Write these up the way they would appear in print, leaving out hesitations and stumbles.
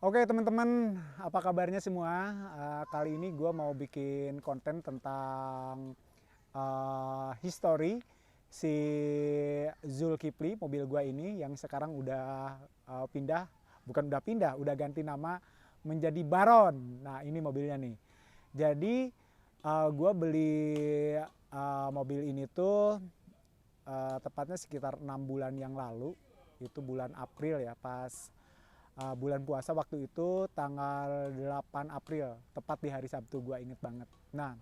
Oke teman-teman, apa kabarnya semua? Kali ini gue mau bikin konten tentang history si Zulkifli, mobil gue ini yang sekarang udah pindah, bukan udah pindah, udah ganti nama menjadi Baron. Nah ini mobilnya nih. Jadi gue beli mobil ini tuh tepatnya sekitar 6 bulan yang lalu, itu bulan April ya, pas bulan puasa waktu itu tanggal 8 April, tepat di hari Sabtu, gue inget banget. Nah,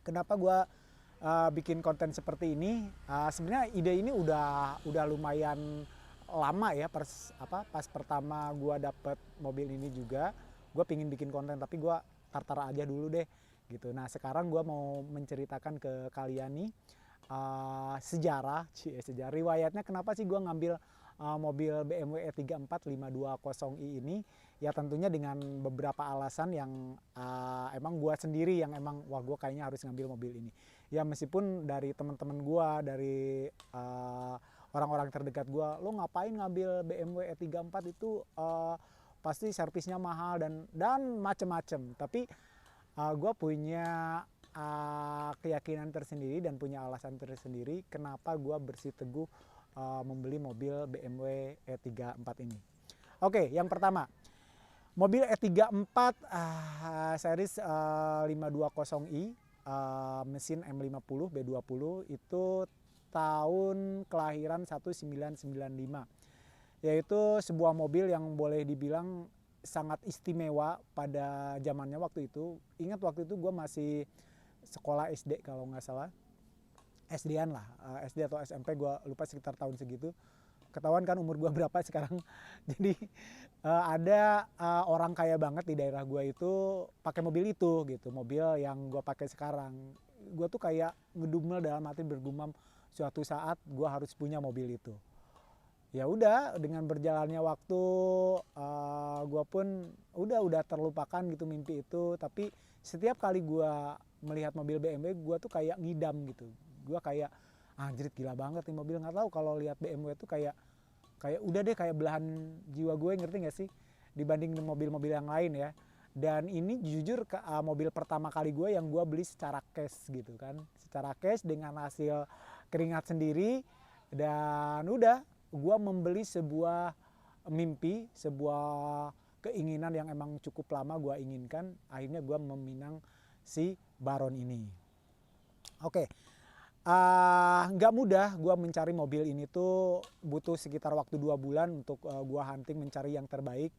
kenapa gue bikin konten seperti ini? Sebenarnya ide ini udah lumayan lama ya, pas pertama gue dapet mobil ini juga, gue pingin bikin konten tapi gue tartar aja dulu deh gitu. Nah sekarang gue mau menceritakan ke kalian nih sejarah riwayatnya kenapa sih gue ngambil mobil BMW E34 520i ini. Ya tentunya dengan beberapa alasan yang emang gue sendiri yang emang wah gue kayaknya harus ngambil mobil ini. Ya meskipun dari teman-teman gue, dari orang-orang terdekat gue, lo ngapain ngambil BMW E34 itu pasti servisnya mahal dan macem-macem. Tapi gue punya keyakinan tersendiri dan punya alasan tersendiri kenapa gue bersiteguh membeli mobil BMW E34 ini. Oke, yang pertama, mobil E34 series 520i, mesin M50 B20, itu tahun kelahiran 1995. Yaitu sebuah mobil yang boleh dibilang sangat istimewa pada zamannya waktu itu. Ingat waktu itu gue masih sekolah SD kalau nggak salah, SD-an lah, SD atau SMP, gue lupa, sekitar tahun segitu. Ketahuan kan umur gue berapa sekarang. Jadi ada orang kaya banget di daerah gue itu pakai mobil itu gitu, mobil yang gue pakai sekarang. Gue tuh kayak ngedumel dalam hati, bergumam suatu saat gue harus punya mobil itu. Ya udah, dengan berjalannya waktu gue pun udah terlupakan gitu mimpi itu. Tapi setiap kali gue melihat mobil BMW, gue tuh kayak ngidam gitu. Gue kayak anjir gila banget nih mobil. Nggak tahu, kalau lihat BMW tuh kayak udah deh, kayak belahan jiwa gue, ngerti nggak sih, dibanding mobil-mobil yang lain ya. Dan ini jujur mobil pertama kali gue yang gue beli secara cash gitu kan, secara cash dengan hasil keringat sendiri. Dan udah, gue membeli sebuah mimpi, sebuah keinginan yang emang cukup lama gue inginkan. Akhirnya gue meminang si Baron ini. Oke, nggak mudah gue mencari mobil ini tuh, butuh sekitar waktu 2 bulan untuk gue hunting mencari yang terbaik.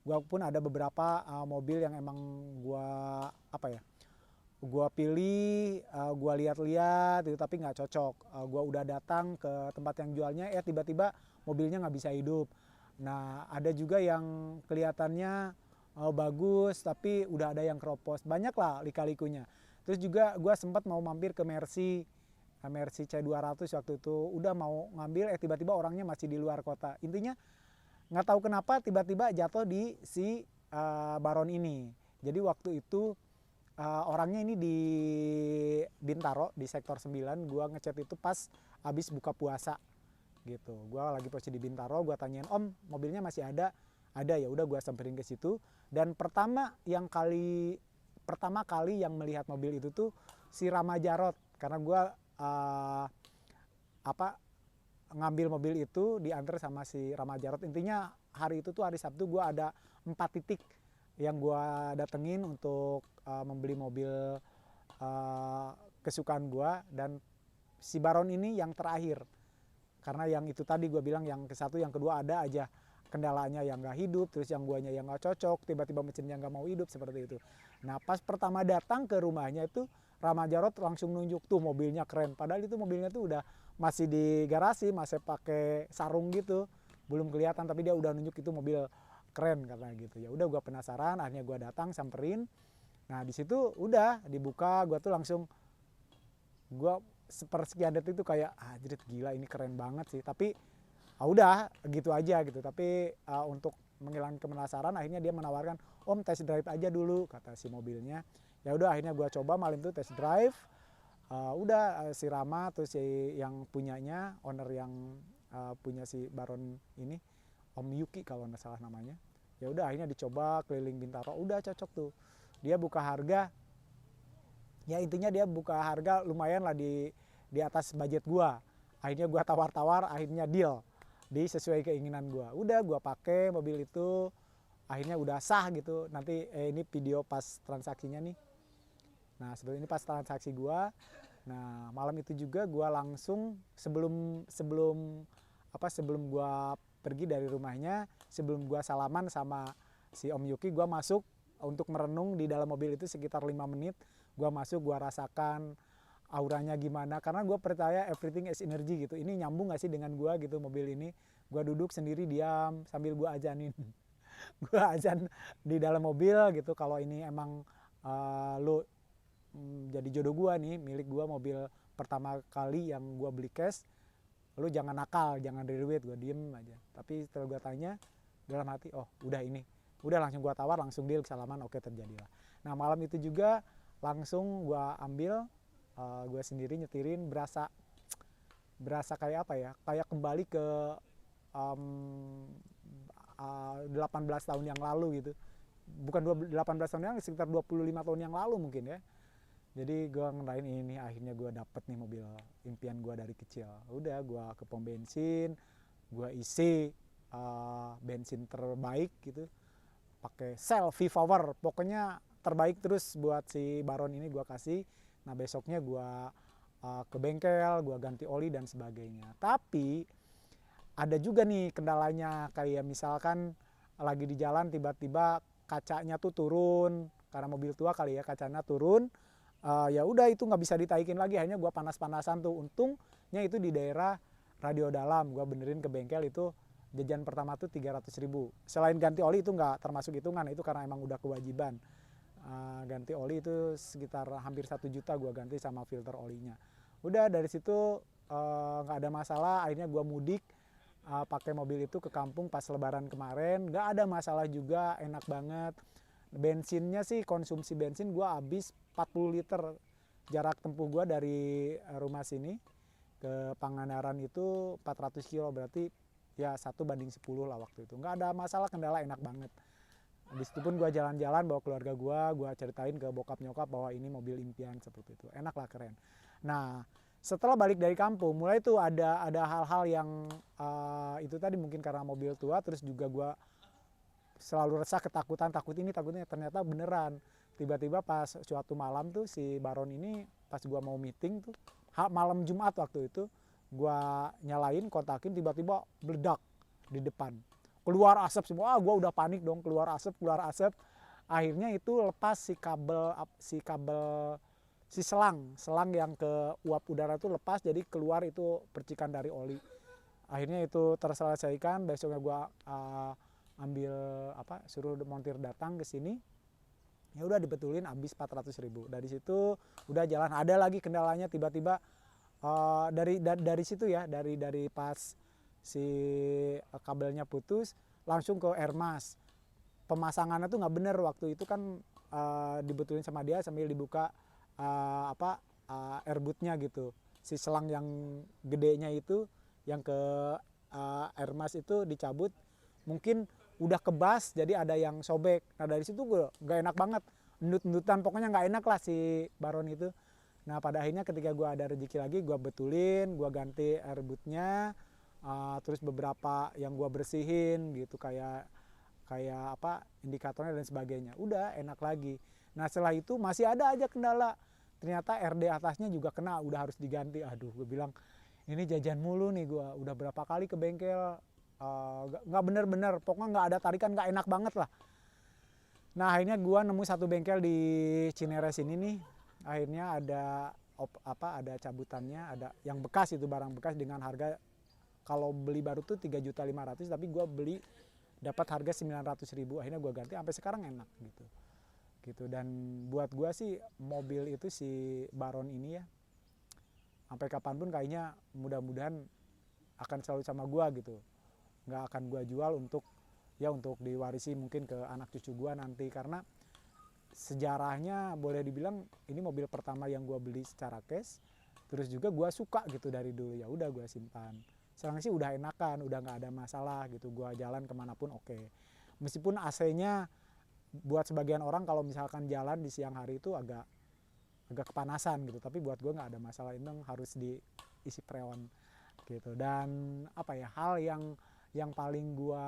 Gue pun ada beberapa mobil yang emang gue gue pilih, gue lihat-lihat itu tapi nggak cocok. Gue udah datang ke tempat yang jualnya, tiba-tiba mobilnya nggak bisa hidup. Nah ada juga yang kelihatannya bagus tapi udah ada yang keropos, banyak lah lika-likunya. Terus juga gue sempat mau mampir ke Mercy C200 waktu itu, udah mau ngambil, tiba-tiba orangnya masih di luar kota. Intinya nggak tahu kenapa tiba-tiba jatuh di si Baron ini. Jadi waktu itu orangnya ini di Bintaro, di sektor 9. Gua ngechat itu pas habis buka puasa gitu. Gua lagi posisi di Bintaro, gua tanyain, "Om, mobilnya masih ada?" "Ada." Ya udah, gua samperin ke situ. Dan pertama kali yang melihat mobil itu tuh si Rama Jarot, karena gua ngambil mobil itu diantar sama si Rama Jarot. Intinya hari itu tuh hari Sabtu, gua ada 4 titik yang gue datengin untuk membeli mobil kesukaan gue. Dan si Baron ini yang terakhir, karena yang itu tadi gue bilang, yang ke satu yang kedua ada aja kendalanya yang gak hidup, terus yang guanya yang gak cocok, tiba-tiba mesinnya gak mau hidup, seperti itu. Nah pas pertama datang ke rumahnya itu, Rama Jarot langsung nunjuk, tuh mobilnya keren. Padahal itu mobilnya tuh udah masih di garasi, masih pakai sarung gitu, belum kelihatan, tapi dia udah nunjuk itu mobil keren katanya gitu. Ya udah, gue penasaran, akhirnya gue datang samperin. Nah di situ udah dibuka, gue tuh langsung, gue sepersekian detik itu kayak anjir gila ini keren banget sih. Tapi udah gitu aja gitu. Tapi untuk menghilangkan penasaran, akhirnya dia menawarkan, "Om, test drive aja dulu," kata si mobilnya. Ya udah, akhirnya gue coba malam itu test drive. Si Rama tuh, si yang punyanya, owner yang punya si Baron ini, Om Yuki kalau nggak salah namanya. Ya udah akhirnya dicoba keliling Bintaro, udah cocok tuh. Dia buka harga, ya intinya dia buka harga lumayan lah di atas budget gua. Akhirnya gua tawar-tawar, akhirnya deal di sesuai keinginan gua. Udah gua pakai mobil itu, akhirnya udah sah gitu. Nanti ini video pas transaksinya nih. Nah sebelum ini pas transaksi gua. Nah malam itu juga gua langsung sebelum sebelum gua pergi dari rumahnya, sebelum gua salaman sama si Om Yuki, gua masuk untuk merenung di dalam mobil itu sekitar 5 menit. Gua masuk, gua rasakan auranya gimana, karena gue percaya everything is energy gitu. Ini nyambung gak sih dengan gue gitu mobil ini. Gue duduk sendiri diam sambil gue ajanin. Gue azan di dalam mobil gitu, kalau ini emang lo jadi jodoh gue nih, milik gue, mobil pertama kali yang gue beli cash, lo jangan nakal, jangan reweet. Gue diem aja. Tapi setelah gue tanya dalam hati, oh udah ini, udah langsung gue tawar, langsung deal, salaman, oke terjadilah. Nah malam itu juga langsung gue ambil, gue sendiri nyetirin, berasa kayak apa ya, kayak kembali ke 18 tahun yang lalu gitu. Bukan 18 tahun yang, sekitar 25 tahun yang lalu mungkin ya. Jadi gue ngerain ini, akhirnya gue dapet nih mobil impian gue dari kecil. Udah gue ke pom bensin, gue isi bensin terbaik gitu, pakai Shell V-Power, pokoknya terbaik terus buat si Baron ini gue kasih. Nah besoknya gue ke bengkel, gue ganti oli dan sebagainya. Tapi ada juga nih kendalanya, kayak misalkan lagi di jalan tiba-tiba kacanya tuh turun, karena mobil tua kali ya, kacanya turun. Ya udah itu nggak bisa ditaikin lagi, hanya gue panas-panasan tuh. Untungnya itu di daerah Radio Dalam, gue benerin ke bengkel itu. Jajan pertama tuh 300.000. Selain ganti oli itu nggak termasuk hitungan, itu karena emang udah kewajiban. Ganti oli itu sekitar hampir 1 juta gue ganti sama filter olinya. Udah dari situ nggak ada masalah, akhirnya gue mudik pakai mobil itu ke kampung pas lebaran kemarin. Nggak ada masalah juga, enak banget. Bensinnya sih, konsumsi bensin gue habis 40 liter. Jarak tempuh gue dari rumah sini ke Pangandaran itu 400 kilo, berarti ya 1:10 lah waktu itu. Nggak ada masalah, kendala, enak banget. Habis itu pun gue jalan-jalan bawa keluarga gue ceritain ke bokap nyokap bahwa ini mobil impian, seperti itu. Enak lah, keren. Nah setelah balik dari kampung, mulai tuh ada hal-hal yang itu tadi mungkin karena mobil tua, terus juga gue selalu resah, ketakutan, takutnya ternyata beneran. Tiba-tiba pas suatu malam tuh si Baron ini, pas gue mau meeting tuh, malam Jumat waktu itu, gue nyalain, kontakin, tiba-tiba meledak di depan. Keluar asap semua, gue udah panik dong, keluar asap. Akhirnya itu lepas si selang yang ke uap udara itu lepas, jadi keluar itu percikan dari oli. Akhirnya itu terselesaikan. Besoknya gue suruh montir datang ke sini. Ya udah dibetulin, habis 400.000. Dari situ udah jalan. Ada lagi kendalanya, tiba-tiba dari situ ya, dari pas si kabelnya putus, langsung ke Airmas. Pemasangannya tuh nggak bener waktu itu kan, dibetulin sama dia sambil dibuka airbootnya gitu. Si selang yang gedenya itu, yang ke Airmas itu dicabut, mungkin udah kebas, jadi ada yang sobek. Nah dari situ gue nggak enak banget, endut-endutan, pokoknya nggak enak lah si Baron itu. Nah pada akhirnya ketika gue ada rezeki lagi, gue betulin, gue ganti airbootnya, terus beberapa yang gue bersihin gitu, kayak indikatornya dan sebagainya. Udah enak lagi. Nah setelah itu masih ada aja kendala, ternyata RD atasnya juga kena, udah harus diganti. Aduh, gue bilang ini jajan mulu nih, gue udah berapa kali ke bengkel, nggak bener-bener, pokoknya nggak ada tarikan, nggak enak banget lah. Nah akhirnya gue nemu satu bengkel di Cineres ini nih, akhirnya ada cabutannya, ada yang bekas, itu barang bekas dengan harga kalau beli baru tuh 3.500.000, tapi gue beli dapat harga 900.000. Akhirnya gue ganti, sampai sekarang enak gitu. Dan buat gue sih mobil itu, si Baron ini ya, sampai kapanpun kayaknya mudah-mudahan akan selalu sama gue gitu. Nggak akan gue jual untuk diwarisi mungkin ke anak cucu gue nanti, karena sejarahnya boleh dibilang ini mobil pertama yang gue beli secara cash, terus juga gue suka gitu dari dulu. Ya udah gue simpan. Sekarang sih udah enakan, udah nggak ada masalah gitu, gue jalan kemanapun oke. Meskipun AC-nya buat sebagian orang kalau misalkan jalan di siang hari itu agak kepanasan gitu, tapi buat gue nggak ada masalah, itu harus diisi freon gitu. Dan apa ya, hal yang paling gue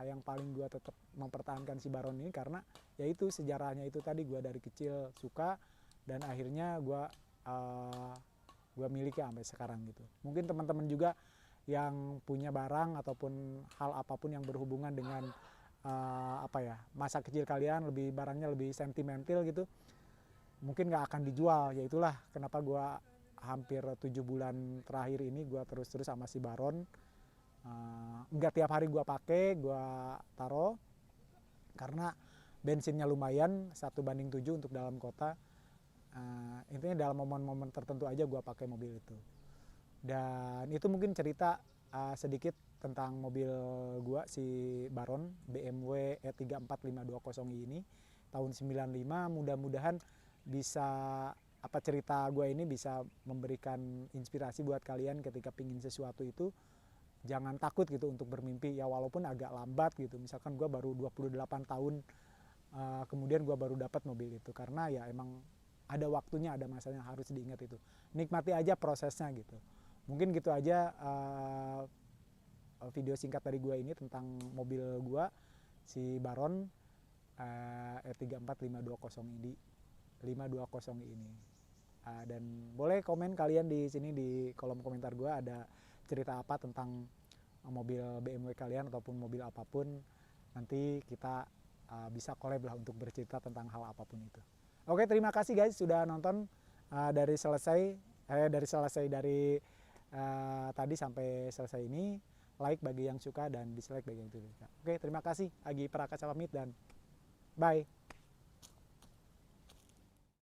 yang paling gue tetap mempertahankan si Baron ini karena yaitu sejarahnya itu tadi, gue dari kecil suka dan akhirnya gue miliki sampai sekarang gitu. Mungkin teman-teman juga yang punya barang ataupun hal apapun yang berhubungan dengan masa kecil kalian, barangnya lebih sentimental gitu, mungkin nggak akan dijual. Ya itulah kenapa gue hampir 7 bulan terakhir ini gue terus sama si Baron. Nggak tiap hari gue pakai, gue taruh karena bensinnya lumayan 1:7 untuk dalam kota. Intinya dalam momen-momen tertentu aja gue pakai mobil itu. Dan itu mungkin cerita sedikit tentang mobil gua si Baron BMW E34520i ini tahun 95. Mudah-mudahan bisa cerita gua ini bisa memberikan inspirasi buat kalian ketika pingin sesuatu itu. Jangan takut gitu untuk bermimpi ya, walaupun agak lambat gitu. Misalkan gua baru 28 tahun kemudian gua baru dapat mobil itu, karena ya emang ada waktunya, ada masanya, harus diingat itu. Nikmati aja prosesnya gitu. Mungkin gitu aja video singkat dari gue ini tentang mobil gue si Baron E34520 ini. Dan boleh komen kalian di sini di kolom komentar gue, ada cerita apa tentang mobil BMW kalian ataupun mobil apapun. Nanti kita bisa collab lah untuk bercerita tentang hal apapun itu. Oke, terima kasih guys sudah nonton dari tadi sampai selesai ini. Like bagi yang suka dan dislike bagi yang tidak suka. Oke, terima kasih. Agi Prakasa pamit dan bye.